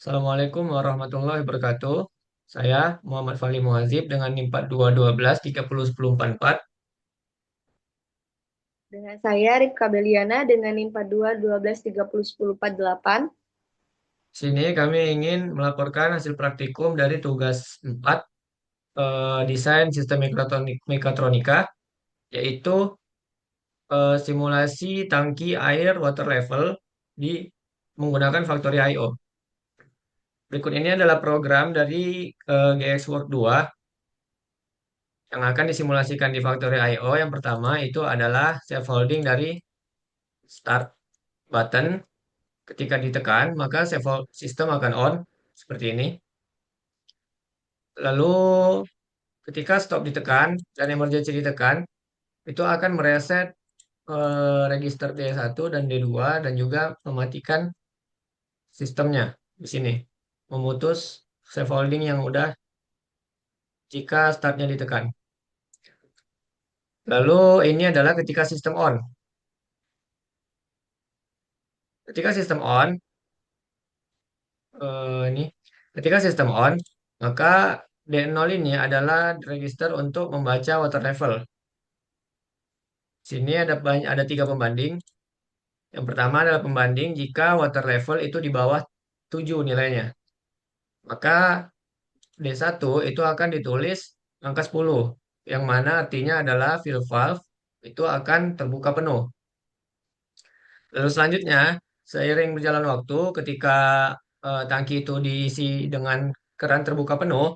Assalamualaikum warahmatullahi wabarakatuh. Saya Muhammad Fahli Muazib dengan NIM 4212 30 10 44. Dengan saya Rifka Beliana dengan NIM 42 12 30 10 48. Sini kami ingin melaporkan hasil praktikum dari tugas 4 desain sistem mekatronika, yaitu simulasi tangki air water level di menggunakan Factory IO. Berikut ini adalah program dari GXWorks 2 yang akan disimulasikan di Factory IO. Yang pertama itu adalah scaffolding dari start button. Ketika ditekan, maka sistem akan on seperti ini. Lalu ketika stop ditekan dan emergency ditekan, itu akan mereset register D1 dan D2 dan juga mematikan sistemnya di sini. Memutus scaffolding yang udah jika startnya ditekan. Lalu ini adalah ketika sistem on. Ketika sistem on, ini ketika sistem on, maka D0 ini adalah register untuk membaca water level. Sini ada tiga pembanding. Yang pertama adalah pembanding jika water level itu di bawah 7 nilainya. Maka D1 itu akan ditulis angka 10, yang mana artinya adalah fill valve itu akan terbuka penuh. Lalu selanjutnya, seiring berjalan waktu, ketika tangki itu diisi dengan keran terbuka penuh,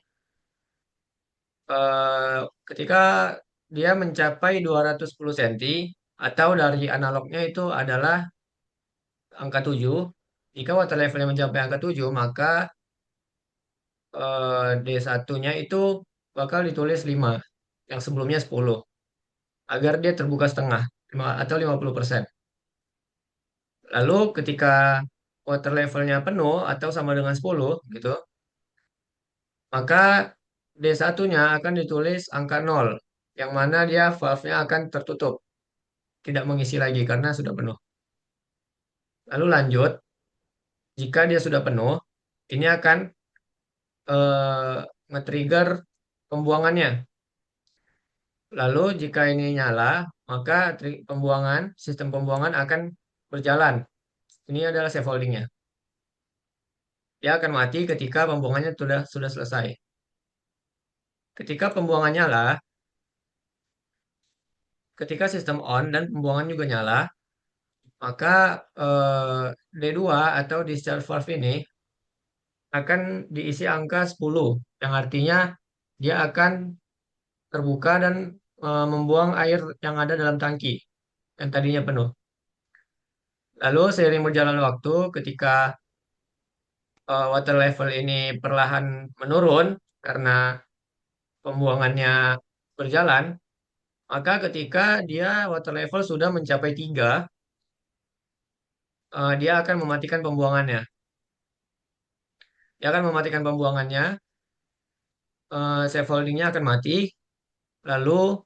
ketika dia mencapai 210 cm atau dari analognya itu adalah angka 7. Jika water levelnya mencapai angka 7, maka D1-nya itu bakal ditulis 5, yang sebelumnya 10, agar dia terbuka setengah, atau 50%. Lalu ketika water levelnya penuh atau sama dengan 10 gitu, maka D1-nya akan ditulis angka 0, yang mana dia valve-nya akan tertutup, tidak mengisi lagi karena sudah penuh. Lalu lanjut, jika dia sudah penuh, ini akan nge-trigger pembuangannya. Lalu jika ini nyala, maka sistem pembuangan akan berjalan. Ini adalah scaffoldingnya. Dia akan mati ketika pembuangannya sudah selesai. Ketika pembuangan nyala, ketika sistem on dan pembuangan juga nyala, maka D2 atau discharge valve ini akan diisi angka 10, yang artinya dia akan terbuka dan membuang air yang ada dalam tangki yang tadinya penuh. Lalu seiring berjalan waktu, ketika water level ini perlahan menurun karena pembuangannya berjalan, maka ketika dia water level sudah mencapai 3, dia akan mematikan pembuangannya. Dia akan mematikan pembuangannya, scaffoldingnya akan mati, lalu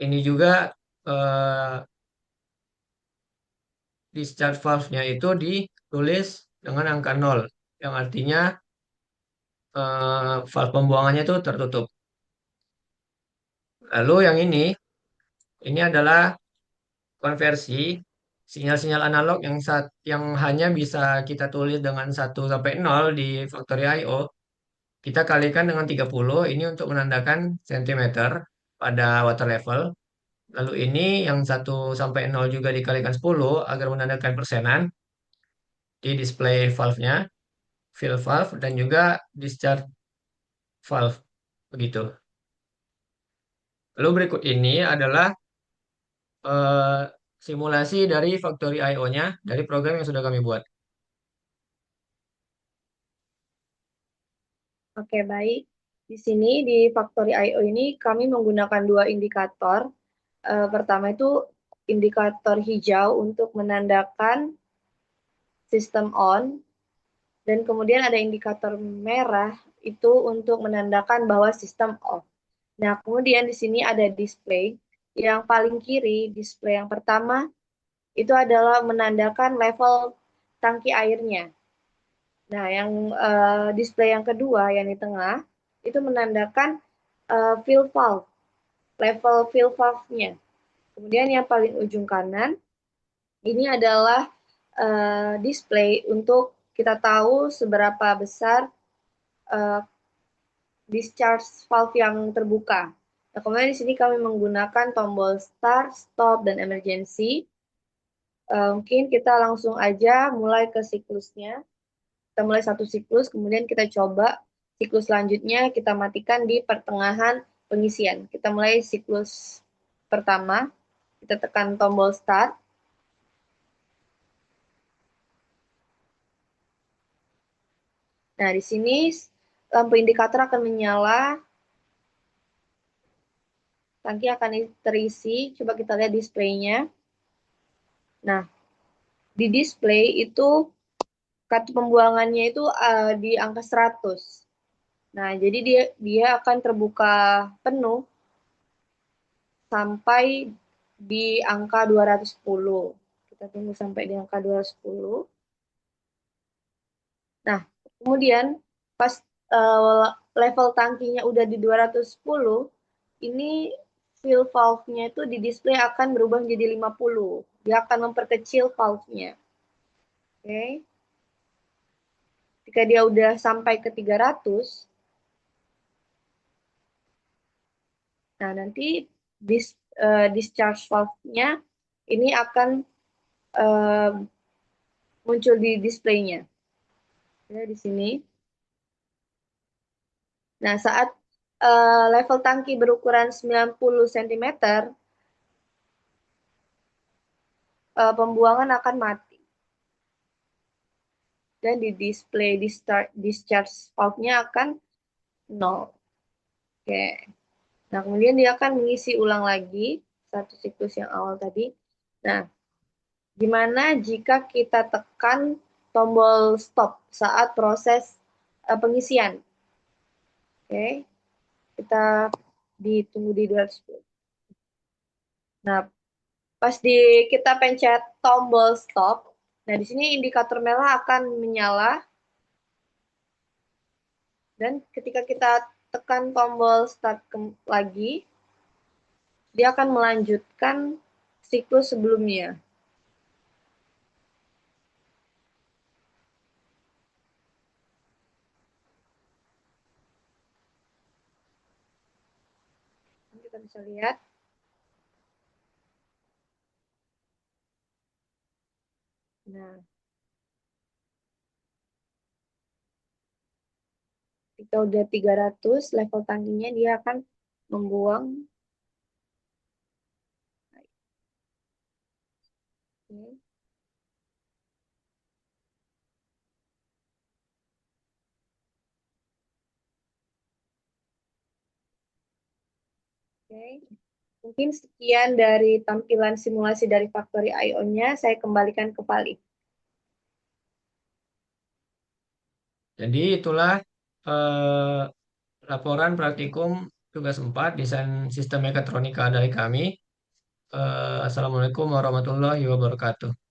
ini juga eh, discharge valve-nya itu ditulis dengan angka 0, yang artinya valve pembuangannya itu tertutup. Lalu ini adalah konversi sinyal-sinyal analog yang hanya bisa kita tulis dengan 1 sampai 0 di Factory IO. Kita kalikan dengan 30, ini untuk menandakan sentimeter pada water level. Lalu ini yang 1 sampai 0 juga dikalikan 10 agar menandakan persenan di display valve-nya, fill valve, dan juga discharge valve. Begitu. Lalu berikut ini adalah eh, simulasi dari Factory IO-nya dari program yang sudah kami buat. Oke, baik. Di sini di Factory IO ini kami menggunakan dua indikator. Pertama itu indikator hijau untuk menandakan sistem on, dan kemudian ada indikator merah itu untuk menandakan bahwa sistem off. Nah, kemudian di sini ada display. Yang paling kiri, display yang pertama itu adalah menandakan level tangki airnya. Nah, yang display yang kedua yang di tengah itu menandakan fill valve, level fill valve-nya. Kemudian yang paling ujung kanan ini adalah display untuk kita tahu seberapa besar uh, discharge valve yang terbuka. Nah, kemudian di sini kami menggunakan tombol start, stop, dan emergency. Mungkin kita langsung aja mulai ke siklusnya. Kita mulai satu siklus, kemudian kita coba siklus selanjutnya kita matikan di pertengahan pengisian. Kita mulai siklus pertama, kita tekan tombol start. Nah, di sini lampu indikator akan menyala, tangki akan terisi. Coba kita lihat displaynya. Nah, di display itu kartu pembuangannya itu di angka 100. Nah, jadi dia dia akan terbuka penuh sampai di angka 210. Kita tunggu sampai di angka 210. Nah, kemudian pas level tangkinya udah di 210, ini fill valve-nya itu di display akan berubah menjadi 50. Dia akan memperkecil valve-nya. Oke. Okay. Ketika dia udah sampai ke 300, nah nanti discharge valve-nya ini akan uh, muncul di displaynya. Ya, di sini. Nah, saat level tangki berukuran 90 cm, pembuangan akan mati. Dan di display discharge valve-nya akan 0. Oke. Nah, kemudian dia akan mengisi ulang lagi satu siklus yang awal tadi. Nah, gimana jika kita tekan tombol stop saat proses pengisian? Oke, kita ditunggu di 210. Nah, pas kita pencet tombol stop, nah di sini indikator merah akan menyala, dan ketika kita tekan tombol start lagi, dia akan melanjutkan siklus sebelumnya. Kita bisa lihat. Nah, ketika udah 300 level tangkinya, dia akan membuang. Oke. Oke. Mungkin sekian dari tampilan simulasi dari Factory IO-nya. Saya kembalikan ke Pali. Jadi itulah eh, laporan praktikum tugas 4 desain sistem mekatronika dari kami. Assalamualaikum warahmatullahi wabarakatuh.